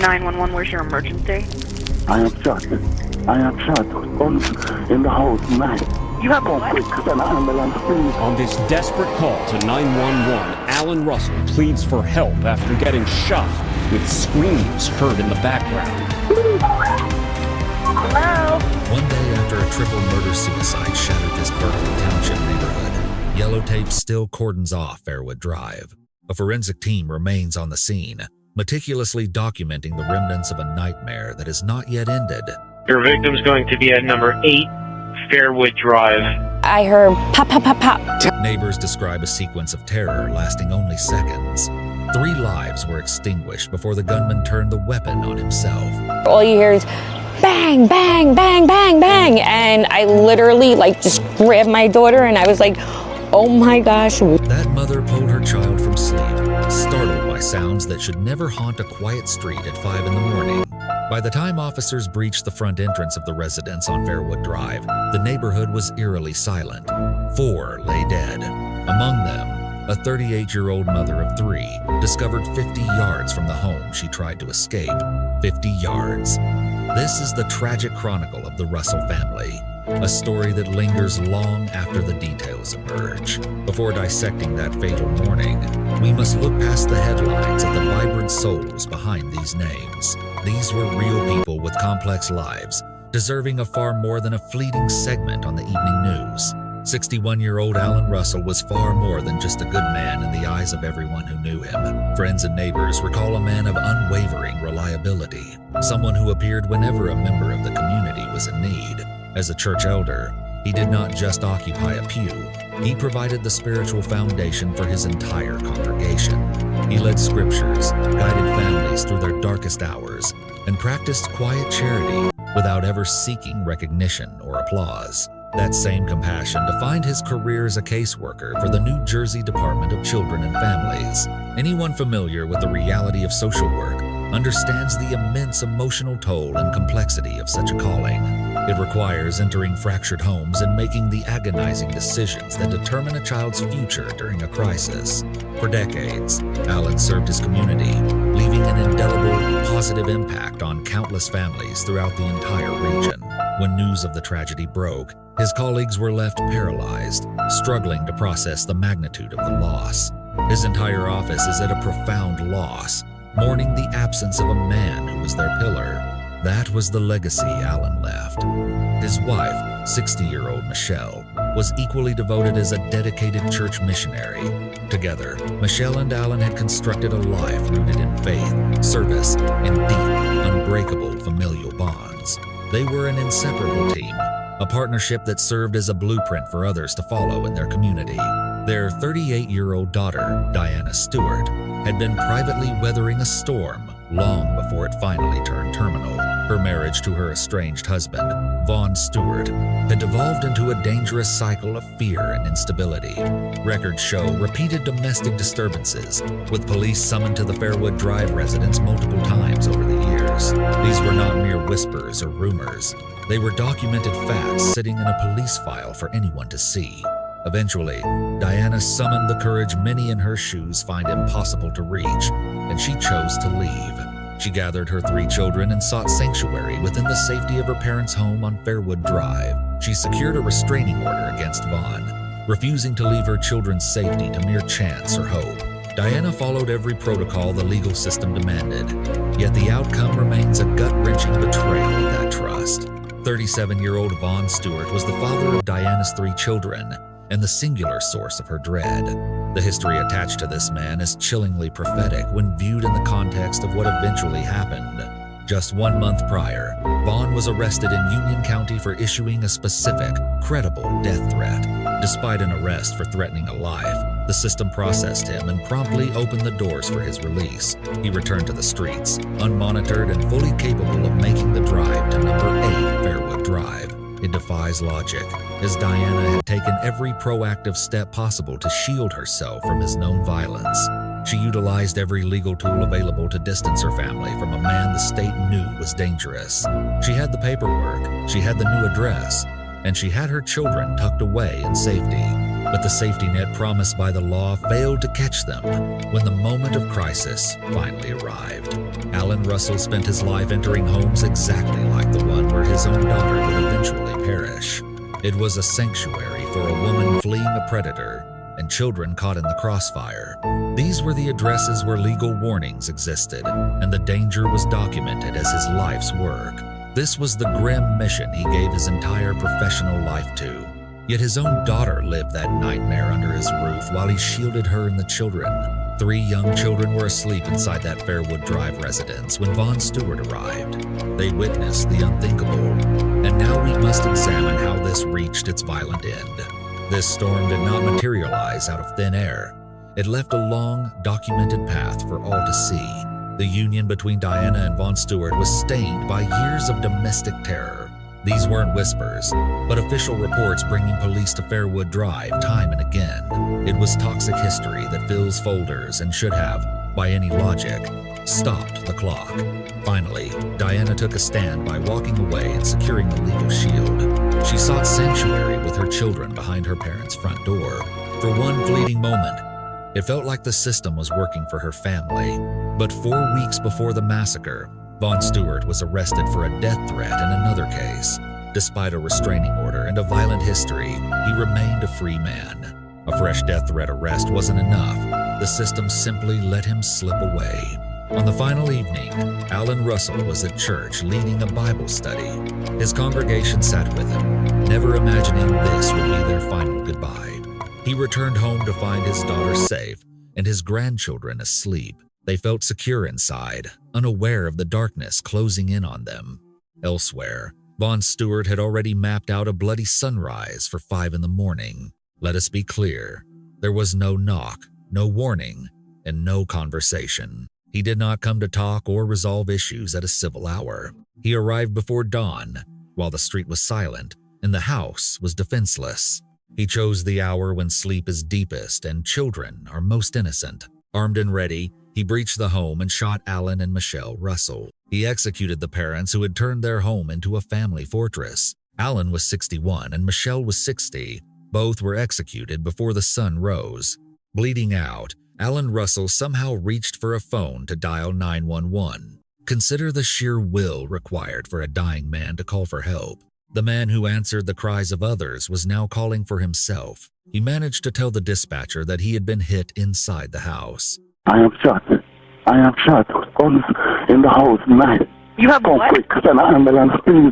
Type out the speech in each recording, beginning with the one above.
911, where's your emergency? I am shot. In the house, man. You have a what? An ambulance, please. On this desperate call to 911, Alan Russell pleads for help after getting shot, with screams heard in the background. Hello? One day after a triple murder-suicide shattered this Berkeley Township neighborhood, yellow tape still cordons off Fairwood Drive. A forensic team remains on the scene, meticulously documenting the remnants of a nightmare that has not yet ended. Your victim's going to be at number 8, Fairwood Drive. I heard pop, pop, pop, pop. Neighbors describe a sequence of terror lasting only seconds. 3 lives were extinguished before the gunman turned the weapon on himself. All you hear is bang, bang, bang, bang, bang. And I literally just grabbed my daughter and I was like, oh my gosh. That mother pulled her child from sleep, startled by sounds that should never haunt a quiet street at 5 in the morning. By the time officers breached the front entrance of the residence on Fairwood Drive, the neighborhood was eerily silent. 4 lay dead. Among them, a 38-year-old mother of 3, discovered 50 yards from the home she tried to escape. 50 yards. This is the tragic chronicle of the Russell family, a story that lingers long after the details emerge. Before dissecting that fatal morning, we must look past the headlines at the vibrant souls behind these names. These were real people with complex lives, deserving of far more than a fleeting segment on the evening news. 61-year-old Alan Russell was far more than just a good man in the eyes of everyone who knew him. Friends and neighbors recall a man of unwavering reliability, someone who appeared whenever a member of the community was in need. As a church elder, he did not just occupy a pew, he provided the spiritual foundation for his entire congregation. He led scriptures, guided families through their darkest hours, and practiced quiet charity without ever seeking recognition or applause. That same compassion defined his career as a caseworker for the New Jersey Department of Children and Families. Anyone familiar with the reality of social work understands the immense emotional toll and complexity of such a calling. It requires entering fractured homes and making the agonizing decisions that determine a child's future during a crisis. For decades, Alan served his community, leaving an indelible, positive impact on countless families throughout the entire region. When news of the tragedy broke, his colleagues were left paralyzed, struggling to process the magnitude of the loss. His entire office is at a profound loss, mourning the absence of a man who was their pillar. That was the legacy Alan left. His wife, 60-year-old Michelle, was equally devoted as a dedicated church missionary. Together, Michelle and Alan had constructed a life rooted in faith, service, and deep, unbreakable familial bonds. They were an inseparable team, a partnership that served as a blueprint for others to follow in their community. Their 38-year-old daughter, Diana Stewart, had been privately weathering a storm long before it finally turned terminal. Her marriage to her estranged husband, Vaughn Stewart, had devolved into a dangerous cycle of fear and instability. Records show repeated domestic disturbances, with police summoned to the Fairwood Drive residence multiple times over the years. These were not mere whispers or rumors. They were documented facts sitting in a police file for anyone to see. Eventually, Diana summoned the courage many in her shoes find impossible to reach, and she chose to leave. She gathered her 3 children and sought sanctuary within the safety of her parents' home on Fairwood Drive. She secured a restraining order against Vaughn, refusing to leave her children's safety to mere chance or hope. Diana followed every protocol the legal system demanded, yet the outcome remains a gut-wrenching betrayal of that trust. 37-year-old Vaughn Stewart was the father of Diana's 3 children, and the singular source of her dread. The history attached to this man is chillingly prophetic when viewed in the context of what eventually happened. Just 1 month prior, Vaughn was arrested in Union County for issuing a specific, credible death threat. Despite an arrest for threatening a life, the system processed him and promptly opened the doors for his release. He returned to the streets, unmonitored and fully capable of making the drive to number 8 Fairwood Drive. It defies logic, as Diana had taken every proactive step possible to shield herself from his known violence. She utilized every legal tool available to distance her family from a man the state knew was dangerous. She had the paperwork, she had the new address, and she had her children tucked away in safety. but the safety net promised by the law failed to catch them when the moment of crisis finally arrived. Alan Russell spent his life entering homes exactly like the one where his own daughter would eventually perish. It was a sanctuary for a woman fleeing a predator and children caught in the crossfire. These were the addresses where legal warnings existed, and the danger was documented as his life's work. This was the grim mission he gave his entire professional life to. Yet his own daughter lived that nightmare under his roof while he shielded her and the children. 3 young children were asleep inside that Fairwood Drive residence when Vaughn Stewart arrived. They witnessed the unthinkable, and now we must examine how this reached its violent end. This storm did not materialize out of thin air. It left a long, documented path for all to see. The union between Diana and Vaughn Stewart was stained by years of domestic terror. These weren't whispers, but official reports bringing police to Fairwood Drive time and again. It was toxic history that fills folders and should have, by any logic, stopped the clock. Finally, Diana took a stand by walking away and securing the legal shield. She sought sanctuary with her children behind her parents' front door. For one fleeting moment, it felt like the system was working for her family. But 4 weeks before the massacre, Vaughn Stewart was arrested for a death threat in another case. Despite a restraining order and a violent history, he remained a free man. A fresh death threat arrest wasn't enough. The system simply let him slip away. On the final evening, Alan Russell was at church leading a Bible study. His congregation sat with him, never imagining this would be their final goodbye. He returned home to find his daughter safe and his grandchildren asleep. They felt secure inside, unaware of the darkness closing in on them. Elsewhere, Vaughn Stewart had already mapped out a bloody sunrise for 5 in the morning. Let us be clear, there was no knock, no warning, and no conversation. He did not come to talk or resolve issues at a civil hour. He arrived before dawn, while the street was silent and the house was defenseless. He chose the hour when sleep is deepest and children are most innocent. Armed and ready, he breached the home and shot Alan and Michelle Russell. He executed the parents who had turned their home into a family fortress. Alan was 61 and Michelle was 60. Both were executed before the sun rose. Bleeding out, Alan Russell somehow reached for a phone to dial 911. Consider the sheer will required for a dying man to call for help. The man who answered the cries of others was now calling for himself. He managed to tell the dispatcher that he had been hit inside the house. I am shot. I am shot. On in the house, man. You have Come what? quick, send an ambulance, please.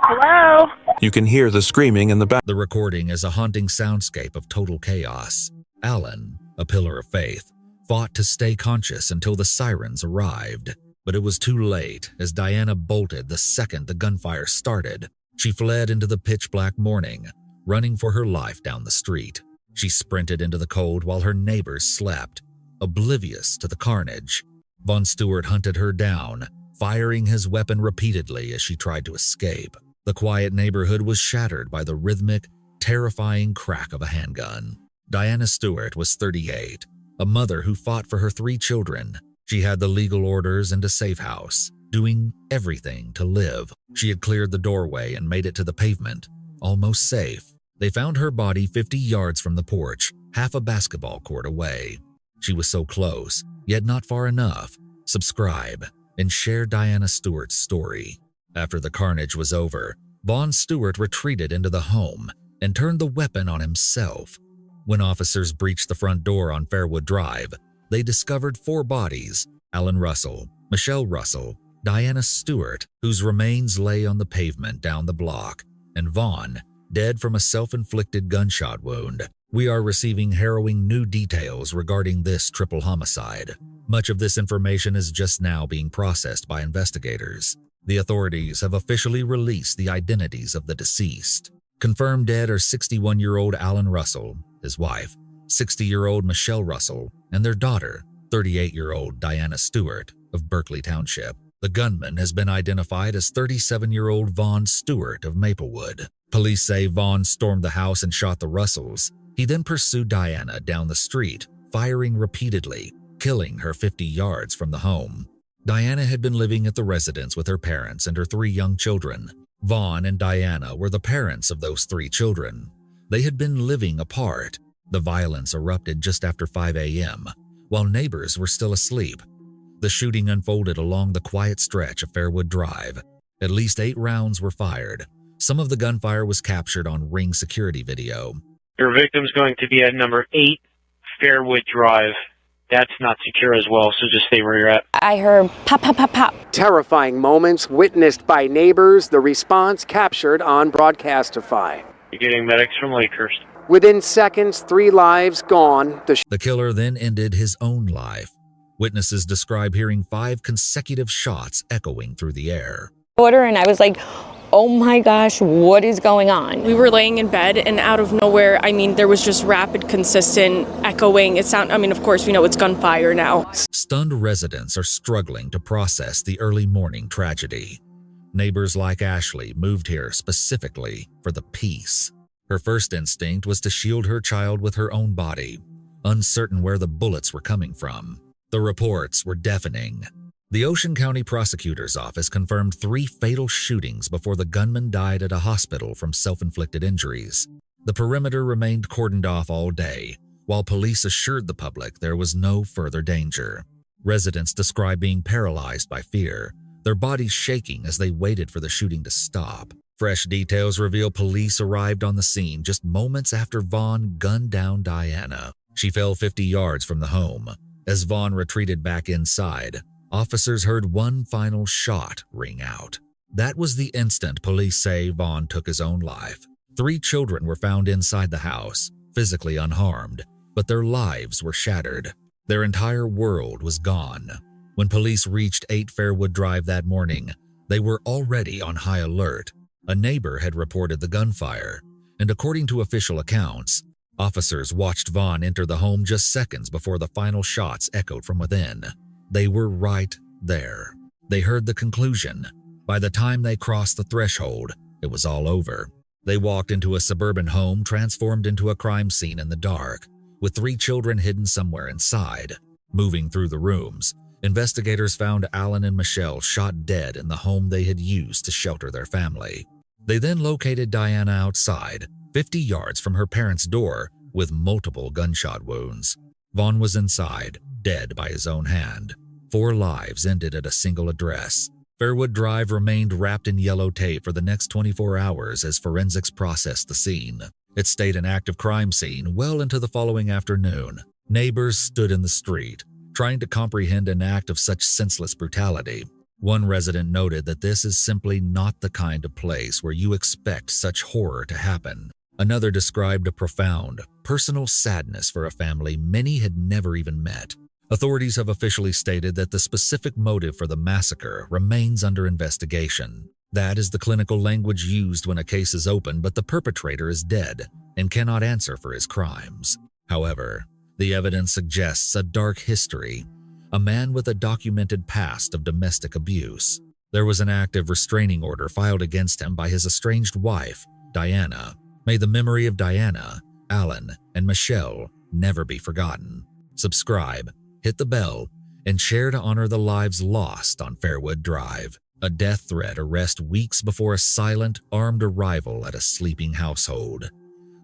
Hello? You can hear the screaming in the back. The recording is a haunting soundscape of total chaos. Alan, a pillar of faith, fought to stay conscious until the sirens arrived. But it was too late as Diana bolted the second the gunfire started. She fled into the pitch-black morning, running for her life down the street. She sprinted into the cold while her neighbors slept, oblivious to the carnage. Vaughn Stewart hunted her down, firing his weapon repeatedly as she tried to escape. The quiet neighborhood was shattered by the rhythmic, terrifying crack of a handgun. Diana Stewart was 38, a mother who fought for her 3 children. She had the legal orders and a safe house, doing everything to live. She had cleared the doorway and made it to the pavement, almost safe. They found her body 50 yards from the porch, half a basketball court away. She was so close, yet not far enough. Subscribe and share Diana Stewart's story. After the carnage was over, Vaughn Stewart retreated into the home and turned the weapon on himself. When officers breached the front door on Fairwood Drive, they discovered 4 bodies: Alan Russell, Michelle Russell, Diana Stewart, whose remains lay on the pavement down the block, and Vaughn, dead from a self-inflicted gunshot wound. We are receiving harrowing new details regarding this triple homicide. Much of this information is just now being processed by investigators. The authorities have officially released the identities of the deceased. Confirmed dead are 61-year-old Alan Russell, his wife, 60-year-old Michelle Russell, and their daughter, 38-year-old Diana Stewart of Berkeley Township. The gunman has been identified as 37-year-old Vaughn Stewart of Maplewood. Police say Vaughn stormed the house and shot the Russells. He then pursued Diana down the street, firing repeatedly, killing her 50 yards from the home. Diana had been living at the residence with her parents and her 3 young children. Vaughn and Diana were the parents of those 3 children. They had been living apart. The violence erupted just after 5 a.m., while neighbors were still asleep. The shooting unfolded along the quiet stretch of Fairwood Drive. At least 8 rounds were fired. Some of the gunfire was captured on Ring security video. Your victim's going to be at number 8 Fairwood Drive. That's not secure as well, so just stay where you're at. I heard pop, pop, pop, pop. Terrifying moments witnessed by neighbors, the response captured on Broadcastify. You're getting medics from Lakehurst. Within seconds, 3 lives gone. The killer then ended his own life. Witnesses describe hearing 5 consecutive shots echoing through the air. And I was like, oh my gosh, what is going on? We were laying in bed, and out of nowhere, there was just rapid, consistent echoing. Of course, we know it's gunfire now. Stunned residents are struggling to process the early morning tragedy. Neighbors like Ashley moved here specifically for the peace. Her first instinct was to shield her child with her own body, uncertain where the bullets were coming from. The reports were deafening. The Ocean County Prosecutor's Office confirmed 3 fatal shootings before the gunman died at a hospital from self-inflicted injuries. The perimeter remained cordoned off all day, while police assured the public there was no further danger. Residents described being paralyzed by fear, their bodies shaking as they waited for the shooting to stop. Fresh details reveal police arrived on the scene just moments after Vaughn gunned down Diana. She fell 50 yards from the home. As Vaughn retreated back inside, officers heard one final shot ring out. That was the instant police say Vaughn took his own life. 3 children were found inside the house, physically unharmed, but their lives were shattered. Their entire world was gone. When police reached 8 Fairwood Drive that morning, they were already on high alert. A neighbor had reported the gunfire, and according to official accounts, officers watched Vaughn enter the home just seconds before the final shots echoed from within. They were right there. They heard the conclusion. By the time they crossed the threshold, it was all over. They walked into a suburban home transformed into a crime scene in the dark, with 3 children hidden somewhere inside. Moving through the rooms, investigators found Alan and Michelle shot dead in the home they had used to shelter their family. They then located Diana outside, 50 yards from her parents' door, with multiple gunshot wounds. Vaughn was inside, dead by his own hand. 4 lives ended at a single address. Fairwood Drive remained wrapped in yellow tape for the next 24 hours as forensics processed the scene. It stayed an active crime scene well into the following afternoon. Neighbors stood in the street, trying to comprehend an act of such senseless brutality. One resident noted that this is simply not the kind of place where you expect such horror to happen. Another described a profound, personal sadness for a family many had never even met. Authorities have officially stated that the specific motive for the massacre remains under investigation. That is the clinical language used when a case is open, but the perpetrator is dead and cannot answer for his crimes. However, the evidence suggests a dark history, a man with a documented past of domestic abuse. There was an active restraining order filed against him by his estranged wife, Diana. May the memory of Diana, Alan, and Michelle never be forgotten. Subscribe, hit the bell, and share to honor the lives lost on Fairwood Drive. A death threat arrest weeks before a silent, armed arrival at a sleeping household.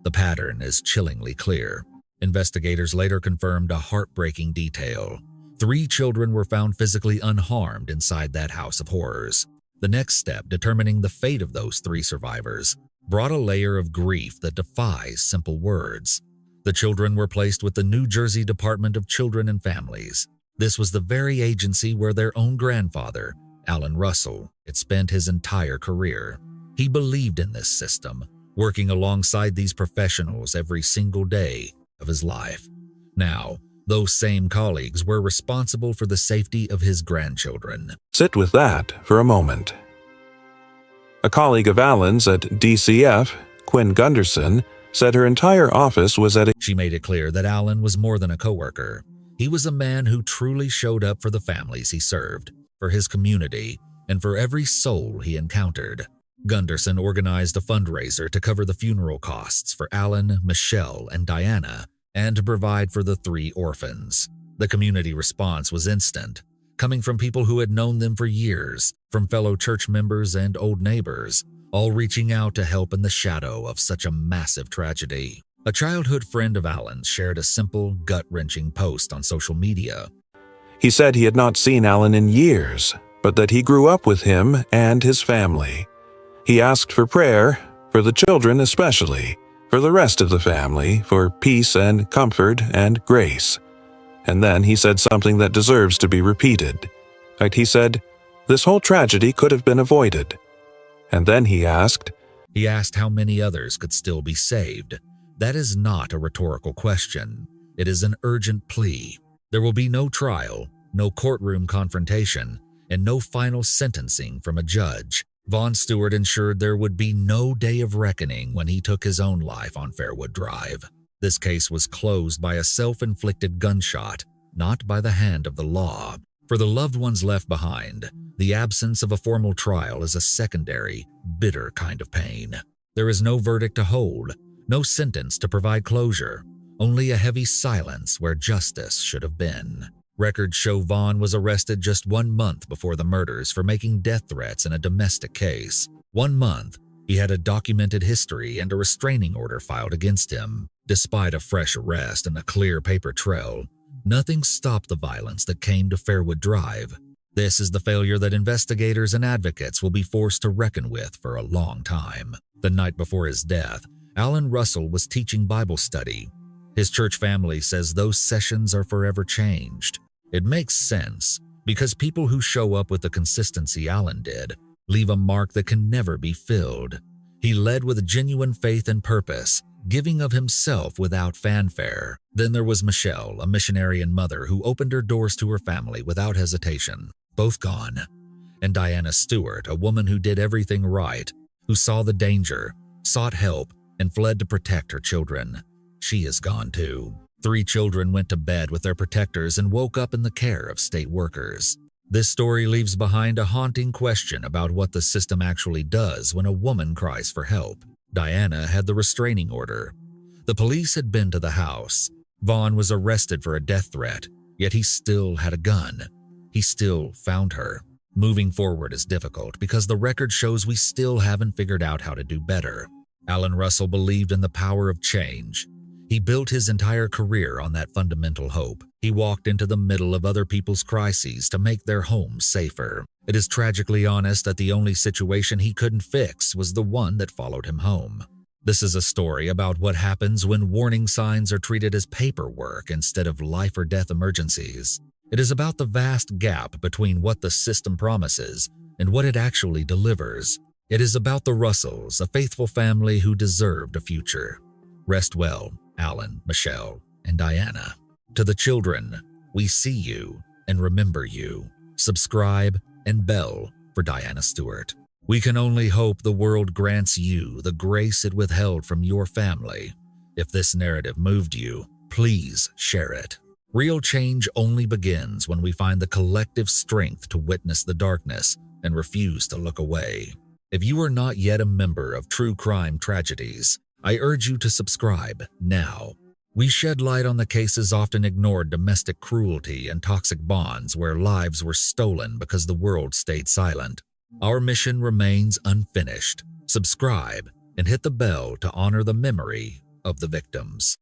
The pattern is chillingly clear. Investigators later confirmed a heartbreaking detail. 3 children were found physically unharmed inside that house of horrors. The next step, determining the fate of those 3 survivors, brought a layer of grief that defies simple words. The children were placed with the New Jersey Department of Children and Families. This was the very agency where their own grandfather, Alan Russell, had spent his entire career. He believed in this system, working alongside these professionals every single day of his life. Now, those same colleagues were responsible for the safety of his grandchildren. Sit with that for a moment. A colleague of Alan's at DCF, Quinn Gunderson, said her entire office was at a... She made it clear that Alan was more than a coworker. He was a man who truly showed up for the families he served, for his community, and for every soul he encountered. Gunderson organized a fundraiser to cover the funeral costs for Alan, Michelle, and Diana, and to provide for the 3 orphans. The community response was instant, coming from people who had known them for years, from fellow church members and old neighbors. all reaching out to help in the shadow of such a massive tragedy. A childhood friend of Alan's shared a simple, gut-wrenching post on social media. He said he had not seen Alan in years, but that he grew up with him and his family. He asked for prayer, for the children especially, for the rest of the family, for peace and comfort and grace. And then he said something that deserves to be repeated. In fact, he said, "This whole tragedy could have been avoided." And then he asked how many others could still be saved. That is not a rhetorical question. It is an urgent plea. There will be no trial, no courtroom confrontation, and no final sentencing from a judge. Vaughn Stewart ensured there would be no day of reckoning when he took his own life on Fairwood Drive. This case was closed by a self-inflicted gunshot, not by the hand of the law. For the loved ones left behind, the absence of a formal trial is a secondary, bitter kind of pain. There is no verdict to hold, no sentence to provide closure, only a heavy silence where justice should have been. Records show Vaughn was arrested just 1 month before the murders for making death threats in a domestic case. 1 month, he had a documented history and a restraining order filed against him. Despite a fresh arrest and a clear paper trail, nothing stopped the violence that came to Fairwood Drive. This is the failure that investigators and advocates will be forced to reckon with for a long time. The night before his death, Alan Russell was teaching Bible study. His church family says those sessions are forever changed. It makes sense, because people who show up with the consistency Alan did leave a mark that can never be filled. He led with genuine faith and purpose, giving of himself without fanfare. Then there was Michelle, a missionary and mother who opened her doors to her family without hesitation, both gone. And Diana Stewart, a woman who did everything right, who saw the danger, sought help, and fled to protect her children. She is gone too. 3 children went to bed with their protectors and woke up in the care of state workers. This story leaves behind a haunting question about what the system actually does when a woman cries for help. Diana had the restraining order. The police had been to the house. Vaughn was arrested for a death threat, yet he still had a gun. He still found her. Moving forward is difficult because the record shows we still haven't figured out how to do better. Alan Russell believed in the power of change. He built his entire career on that fundamental hope. He walked into the middle of other people's crises to make their homes safer. It is tragically honest that the only situation he couldn't fix was the one that followed him home. This is a story about what happens when warning signs are treated as paperwork instead of life or death emergencies. It is about the vast gap between what the system promises and what it actually delivers. It is about the Russells, a faithful family who deserved a future. Rest well, Alan, Michelle, and Diana. To the children, we see you and remember you. Subscribe and bell for Diana Stewart. We can only hope the world grants you the grace it withheld from your family. If this narrative moved you, please share it. Real change only begins when we find the collective strength to witness the darkness and refuse to look away. If you are not yet a member of True Crime Tragedies, I urge you to subscribe now. We shed light on the cases often ignored domestic cruelty and toxic bonds where lives were stolen because the world stayed silent. Our mission remains unfinished. Subscribe and hit the bell to honor the memory of the victims.